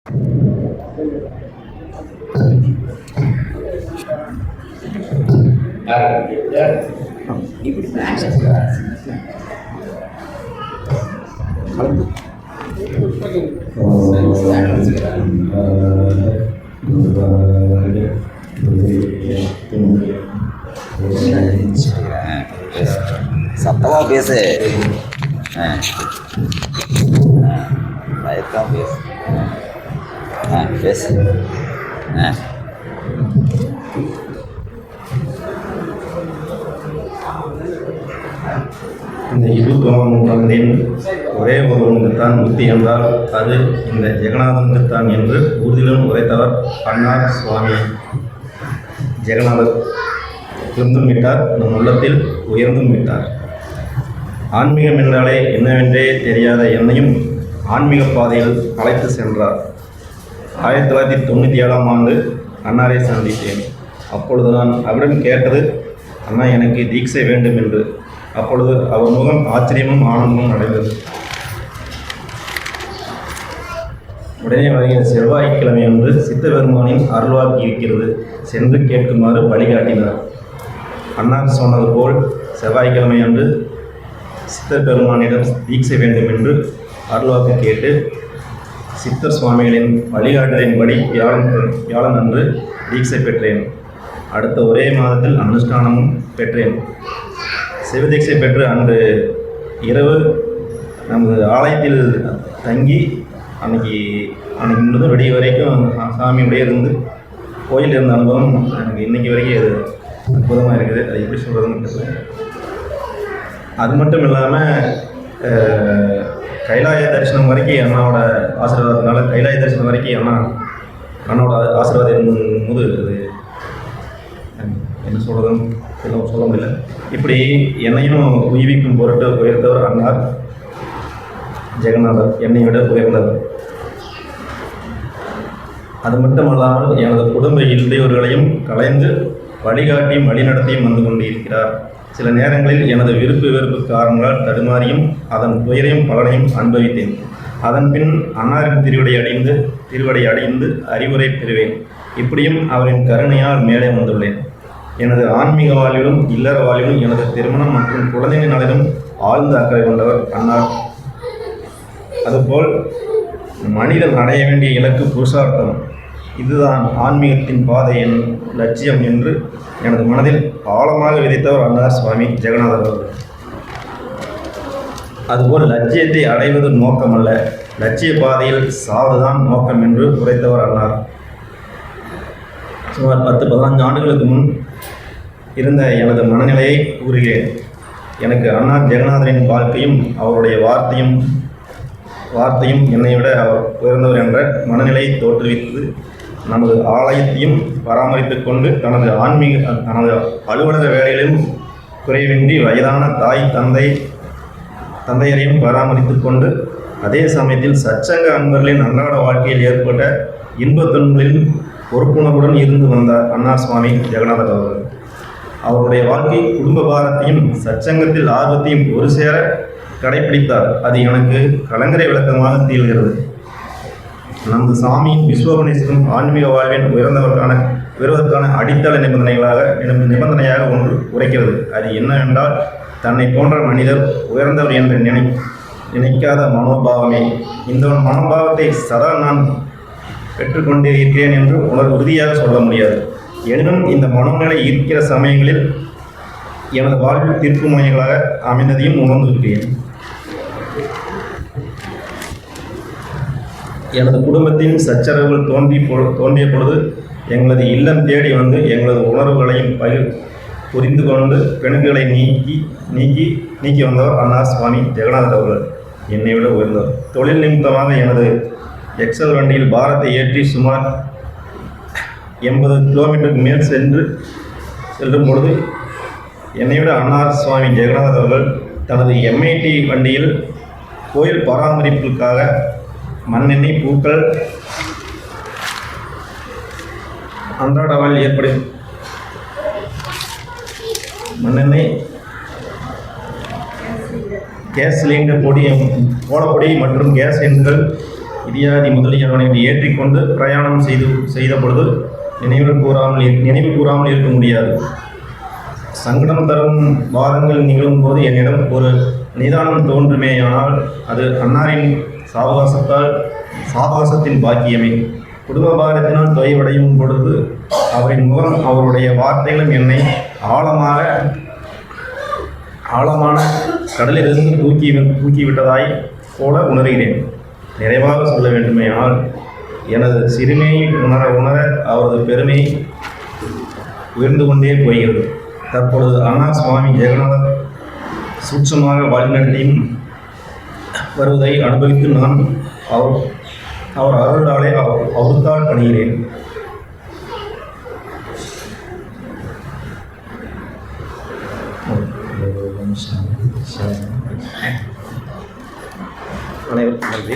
இப்படி சத்தமாக பேசு. பயத்தான் பேசு. பேசு. இந்த 21ஆம் நூற்றாண்டின் ஒரே ஒருவனுக்குத்தான் புத்தி என்றால் அது இந்த ஜெகநாதனுக்குத்தான் என்று உறுதியிலும் உரைத்தவர் அன்னார் சுவாமி. ஜெகநாதர் இருந்தும் விட்டார், நம் உள்ளத்தில் உயர்ந்தும் விட்டார். ஆன்மீகம் என்றாலே என்னவென்றே தெரியாத என்னையும் ஆன்மீக பாதையில் அழைத்து சென்றார். 1997ஆம் ஆண்டு அன்னாரை சந்தித்தேன். அப்பொழுது நான் அவரிடம் கேட்டது, அண்ணா எனக்கு தீட்சை வேண்டும் என்று. அப்பொழுது அவர் முகம் ஆச்சரியமும் ஆனந்தமும் அடைந்தது. உடனே வருகிற செவ்வாய்க்கிழமை அன்று சித்தபெருமானின் அருள்வாக்கு இருக்கிறது, சென்று கேட்குமாறு வழிகாட்டினார். அன்னார் சொன்னது போல் செவ்வாய்க்கிழமை அன்று சித்தர் பெருமானிடம் தீட்சை வேண்டும் என்று அருள்வாக்கு கேட்டு சித்தர் சுவாமிகளின் வழிகாட்டலின்படி வியாழன் அன்று தீட்சை பெற்றேன். அடுத்த ஒரே மாதத்தில் அனுஷ்டானமும் பெற்றேன். சிவதீட்சை பெற்று அன்று இரவு நமது ஆலயத்தில் தங்கி அன்னைக்கு முழுதும் விடிய வரைக்கும் சாமியுடைய இருந்து கோயில் இருந்த அனுபவம் எனக்கு இன்றைக்கி வரைக்கும் அது அற்புதமாக இருக்குது. அது எப்படி சொல்கிறதுன்னு தெரியல. அது மட்டும் இல்லாமல் கைலாய தரிசனம் வரைக்கும் அண்ணாவோட ஆசீர்வாதத்தினால கைலாய தரிசனம் வரைக்கும் அண்ணாவோட ஆசீர்வாதம் இருக்கும்போது அது என்ன சொல்கிறதுன்னு சொல்ல முடியல. இப்படி என்னையும் உய்விக்கும் பொருட்டு உயர்ந்தவர் அன்னார் ஜெகநாதர், என்னை விட உயர்ந்தவர். அது மட்டுமல்லாமல் எனது குடும்ப இடையூறுகளையும் கலைந்து வழிகாட்டியும் வழிநடத்தியும் வந்து கொண்டிருக்கிறார். சில நேரங்களில் எனது விருப்பு வெறுப்பு காரணங்களால் தடுமாறியும் அதன் துயரையும் பலனையும் அனுபவித்தேன். அதன் பின் அன்னாரின் திருவடை அடைந்து அறிவுரை பெறுவேன். இப்படியும் அவரின் கருணையால் மேலே வந்துள்ளேன். எனது ஆன்மீக வாழ்விலும் இல்லற வாழ்விலும் எனது திருமணம் மற்றும் குழந்தைகளின் நலனிலும் ஆழ்ந்த அக்கறை கொண்டவர் அன்னார். அதுபோல் மனிதன் அடைய வேண்டிய இலக்கு புருஷார்த்தம், இதுதான் ஆன்மீகத்தின் பாதை, என் லட்சியம் என்று எனது மனதில் ஆழமாக விதைத்தவர் அன்னார் சுவாமி ஜெகநாதர் அவர்கள். அதுபோல் லட்சியத்தை அடைவது நோக்கமல்ல, லட்சிய பாதையில் சாவுதான் நோக்கம் என்று உரைத்தவர் அன்னார். சுமார் 10-15 ஆண்டுகளுக்கு முன் இருந்த எனது மனநிலையை கூறுகிறேன். எனக்கு அன்னார் ஜெகநாதரின் வாழ்க்கையும் அவருடைய வார்த்தையும் என்னை விட அவர் உயர்ந்தவர் என்ற மனநிலையை தோற்றுவித்து நமது ஆலயத்தையும் பராமரித்து கொண்டு தனது அலுவலக வேலைகளிலும் குறைவின்றி வயதான தாய் தந்தையரையும் பராமரித்து கொண்டு அதே சமயத்தில் சச்சங்க அன்பர்களின் அன்றாட வாழ்க்கையில் ஏற்பட்ட இன்பத் துன்பங்களில் பொறுப்புணர்வுடன் இருந்து வந்தார் அன்னார் சுவாமி ஜெகநாதர் அவர்கள். அவருடைய வாழ்க்கை குடும்ப பாரத்தையும் சச்சங்கத்தில் ஆர்வத்தையும் ஒரு சேர கடைபிடித்தார். அது எனக்கு கலங்கரை விளக்கமாக தீர்கிறது. நமது சாமியின் விஸ்வகணேசனும் ஆன்மீக வாழ்வின் உயர்வதற்கான அடித்தள நிபந்தனையாக ஒன்று உரைக்கிறது. அது என்னவென்றால், தன்னை போன்ற மனிதர் உயர்ந்தவர் என்று நினைக்காத மனோபாவமே. இந்த மனோபாவத்தை சதா நான் பெற்றுக்கொண்டே இருக்கிறேன் என்று உறுதியாக சொல்ல முடியாது. எனினும் இந்த மனோநிலை இருக்கிற சமயங்களில் எனது வாழ்வில் தீர்ப்பு மையங்களாக அமைந்ததையும் உணர்ந்திருக்கிறேன். எனது குடும்பத்தின் சச்சரவுகள் தோன்றிய பொழுது எங்களது இல்லம் தேடி வந்து எங்களது உணர்வுகளையும் புரிந்து கொண்டு பெண்களை நீக்கி வந்தவர் அன்னார் சுவாமி ஜெகநாதர் அவர்கள், என்னை விட உயர்ந்தவர். தொழில் நிமித்தமாக எனது எக்ஸல் வண்டியில் பாரத்தை ஏற்றி சுமார் 80 கிலோமீட்டருக்கு மேல் செல்லும் பொழுது என்னை விட அன்னார் சுவாமி ஜெகநாதர் அவர்கள் தனது MIT வண்டியில் கோயில் பராமரிப்புக்காக மண்ணெண்ணெய், பூக்கள், அன்றாடவால் ஏற்படும் மண்ணெண்ணெய், கேஸ் சிலிண்டர் பொடி, கோலப்பொடி மற்றும் கேஸ் சிலிண்டர்கள் இதியாதி முதலியவனை ஏற்றிக்கொண்டு பிரயாணம் செய்த பொழுது நினைவு கூறாமல் இருக்க முடியாது. சங்கடம் தரும் வாதங்கள் நிகழும் போது என்னிடம் ஒரு நிதானம் தோன்றுமேயானால் அது அன்னாரின் சாவகாசத்தின் பாக்கியமே. குடும்ப பாரத்தினால் தொய்வடையும் பொழுது அவரின் முகம், அவருடைய வார்த்தைகளும் என்னை ஆழமான கடலிலிருந்து தூக்கிவிட்டதாய் போல உணர்கிறேன். நிறைவாக சொல்ல வேண்டுமேயானால் எனது சிறுமையை உணர அவரது பெருமை உயர்ந்து கொண்டே போகிறது. தற்பொழுது அண்ணா சுவாமி ஜெகநாதர் சூட்சமாக வழிநடத்தியும் வருவதை அனுபவித்து நான் அவர் அருளாலே அவருத்தால் பணிகிறேன். அனைவருக்கும் நன்றி.